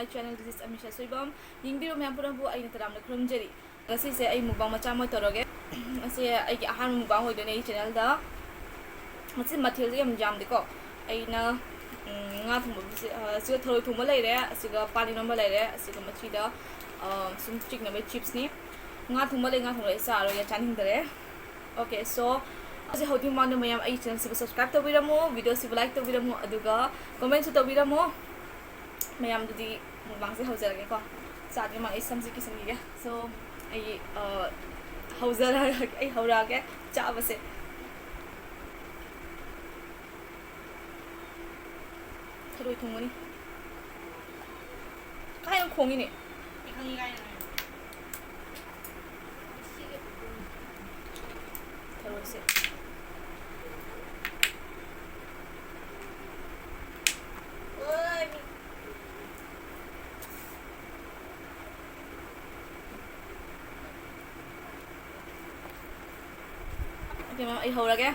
my channel. This is Amisha Soibam. Yingbiro myam purabu ay nataram na khurumjari. Ngasi se ay mukbang macha mo toroge. Ngasi ay ahan mukbang hoy done channel da. Ngasi mathil yam jam diko. Ay na nga thum siga thoi thum leire siga pani number leire siga machi da sum chick na chips ni nga thum le sa ro ya chaning dare. Okay, so as how do you want to mayam ay channel subscribe to biramo video si like to biramo aduga comment to biramo mayam dudi mukbang se hausa lagi ko sa atin mga isam si ya so ay hausa ay haura ke cha base throy thumuni kaya ng khongi ni ikangi kaya na throy se Okay, ma'am, ay hawra kaya?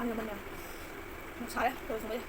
Ăn là bên này một sải rồi xong rồi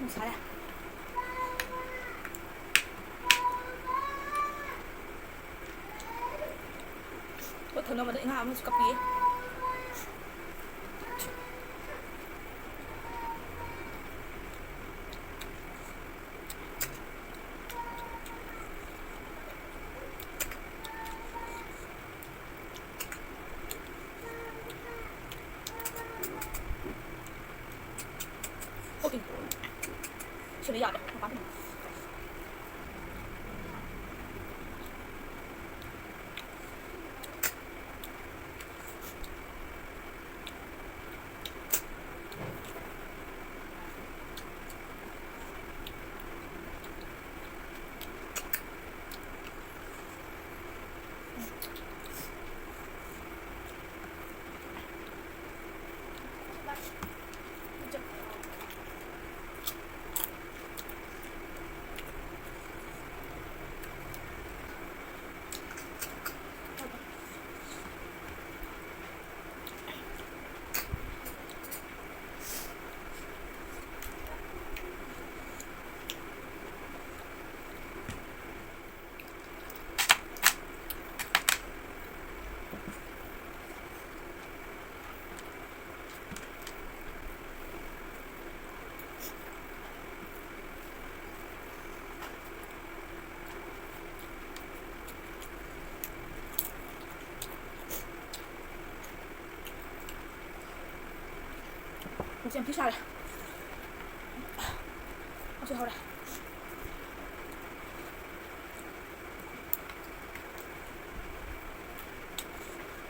sải có thằng nào mà định làm một cặp gì ok xử lý giỏi đấy không bắn ꯃꯁꯤ ꯌꯥꯝ ꯊꯤ ꯁꯥꯔꯦ ꯃꯁꯤ ꯍꯧꯔꯦ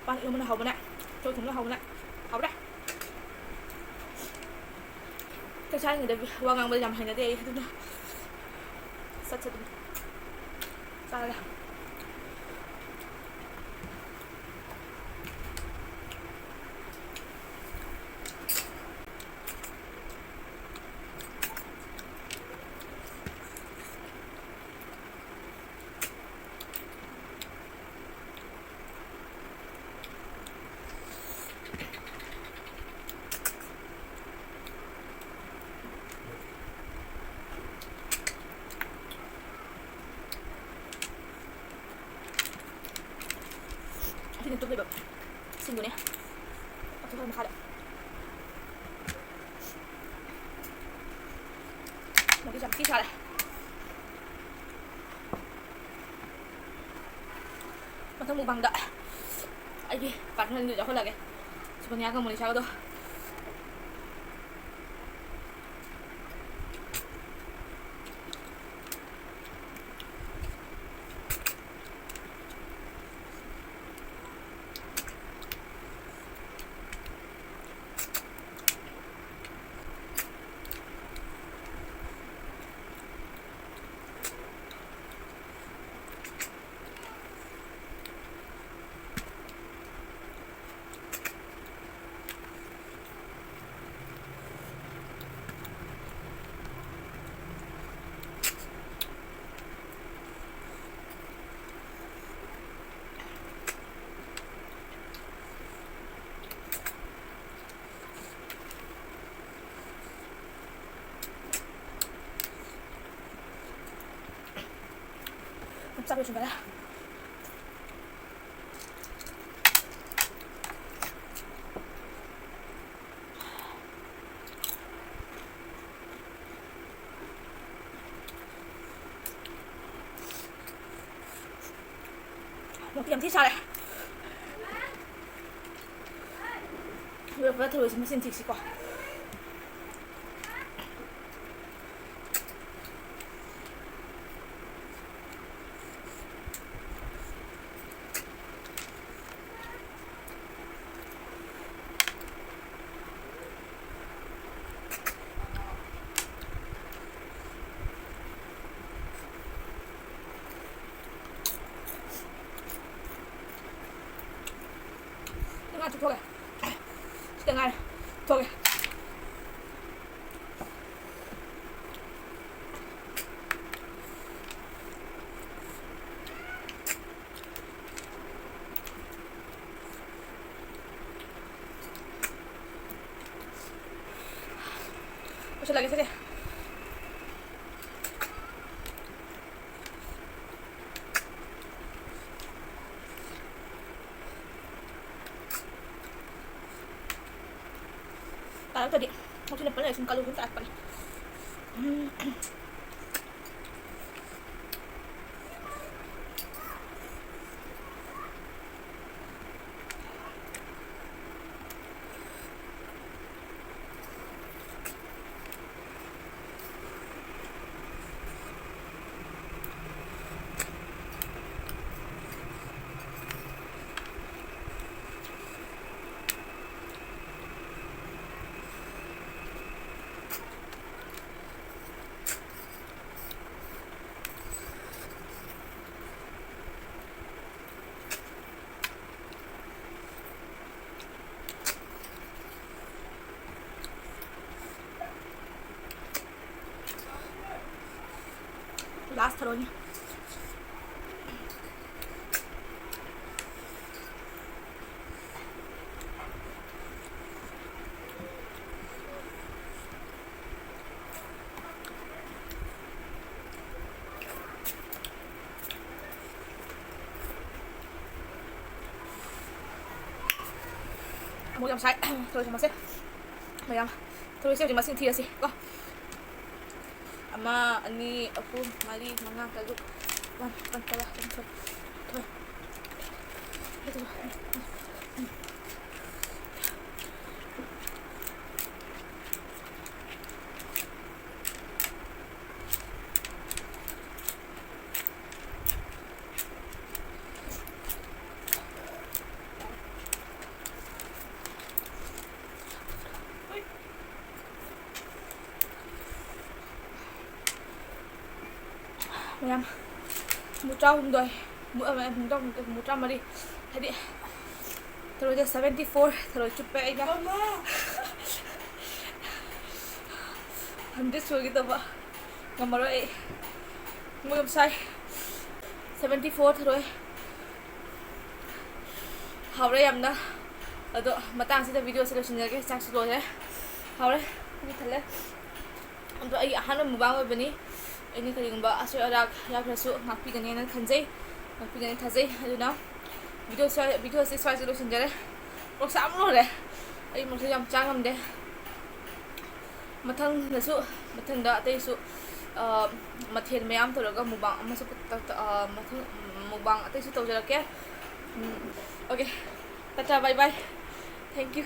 ꯄꯥꯟ ꯏꯔꯣꯟꯕꯅ ꯍꯧꯕꯅꯦ ꯆꯣꯏ ꯊꯣꯡꯕꯅ ꯍꯧꯕꯅꯦ ꯍꯧꯔꯦ ꯆꯥꯛ ꯆꯥꯔꯤꯉꯩꯗ ꯋꯥ ꯉꯥꯡꯕꯗ ꯌꯥꯝ ꯍꯩꯅꯗꯦ ꯑꯩ ꯑꯗꯨꯅ ꯁꯠ ꯁꯠ ꯑꯗꯨꯝ ꯆꯥꯔꯒꯦ ꯑꯁꯤꯅ ꯇꯨꯞꯂꯤꯕ ꯁꯤꯡꯗꯨꯅꯦ ꯑꯇꯣꯞꯄ ꯃꯈꯥꯗ ꯃꯣꯏꯒꯤ ꯌꯥꯝ ꯊꯤ ꯁꯥꯔꯦ ꯃꯊꯪ ꯃꯨꯛꯕꯥꯡꯗ ꯑꯩꯒꯤ ꯄꯥꯔꯠꯅꯔꯁꯤꯡꯗꯨ ꯌꯥꯎꯍꯜꯂꯒꯦ ꯁꯨꯀꯟꯌꯥꯒ ꯃꯣꯅꯤꯁꯥꯒꯗꯣ ꯆꯥꯕ ꯂꯣꯏꯁꯤꯟꯒꯔꯦ ꯃꯣꯔꯣꯛꯇꯤ ꯌꯥꯝ ꯊꯤ ꯁꯥꯔꯦ ꯂꯣꯏꯔꯛꯄꯗ ꯊꯔꯣꯏꯁꯤ ꯃꯆꯤꯟ ꯊꯤꯛꯁꯤꯀꯣ ꯉꯥ ꯆꯨꯞꯊꯣꯛꯑꯒꯦ ꯁꯤꯗ ꯉꯥꯏꯔꯦ ꯊꯣꯛꯑꯒꯦ lagi saja. Tahu tadi, mau sini pala yung kaluhun taat pala. Last throw niya. Một dòng sạch thôi cho mà xếp mày làm thôi xếp cho mà xin thìa xí có ama ani aku mali mga kaluk wan pantala thôi thôi itu loh. ꯃꯌꯥꯝ ꯃꯨꯇ꯭ꯔꯥꯍꯨꯝꯗꯣꯏ ꯃꯨꯇ꯭ꯔꯥꯃꯔꯤ ꯍꯥꯏꯗꯤ ꯊꯔꯣꯏꯗ 74 ꯊꯔꯣꯏ ꯆꯨꯞꯄꯦ ꯑꯩꯅ 100 ꯁꯨꯒꯗꯕ ꯉꯝꯃꯔꯣꯏ ꯑꯩ ꯃꯣꯏ ꯌꯥꯝ ꯁꯥꯏ 74 ꯊꯔꯣꯏ ꯍꯥꯎꯔꯦ ꯌꯥꯝꯅ ꯑꯗꯣ ꯃꯇꯥꯡꯁꯤꯗ ꯚꯤꯗꯤꯑꯣꯁꯦ ꯂꯣꯏꯁꯤꯟꯖꯔꯒꯦ ꯆꯥꯛꯁꯨ ꯂꯣꯏꯔꯦ ꯍꯥꯎꯔꯦ ꯄꯨꯛ ꯊꯜꯂꯦ ꯑꯗꯣ ꯑꯩꯒꯤ ꯑꯍꯥꯟꯕ ꯃꯨꯛꯕꯥꯡ ꯑꯣꯏꯕꯅꯤ ꯑꯩꯅ ꯀꯔꯤꯒꯨꯝꯕ ꯑꯁꯣꯏ ꯑꯔꯥꯛ ꯌꯥꯎꯈ꯭ꯔꯁꯨ ꯉꯥꯛꯄꯤꯒꯅꯦꯅ ꯈꯟꯖꯩ ꯉꯥꯛꯄꯤꯒꯅꯤ ꯊꯥꯖꯩ ꯑꯗꯨꯅ ꯚꯤꯗꯤꯑꯣꯁꯦ ꯁ꯭ꯋꯥꯏꯁꯦ ꯂꯣꯏꯁꯤꯟꯖꯔꯦ ꯃꯣꯔꯣꯛ ꯁꯥꯕꯅ ꯂꯣꯏꯔꯦ ꯑꯩ ꯃꯣꯔꯣꯛꯁꯦ ꯌꯥꯝ ꯆꯥ ꯉꯝꯗꯦ ꯃꯊꯪꯗ ꯑꯇꯩꯁꯨ ꯃꯊꯦꯜ ꯃꯌꯥꯝ ꯇꯧꯔꯒ ꯃꯨꯛꯕꯥꯡ ꯑꯃꯁꯨ ꯃꯊꯪ ꯃꯨꯛꯕꯥꯡ ꯑꯇꯩꯁꯨ ꯇꯧꯖꯔꯛꯀꯦ okay tata bye bye thank U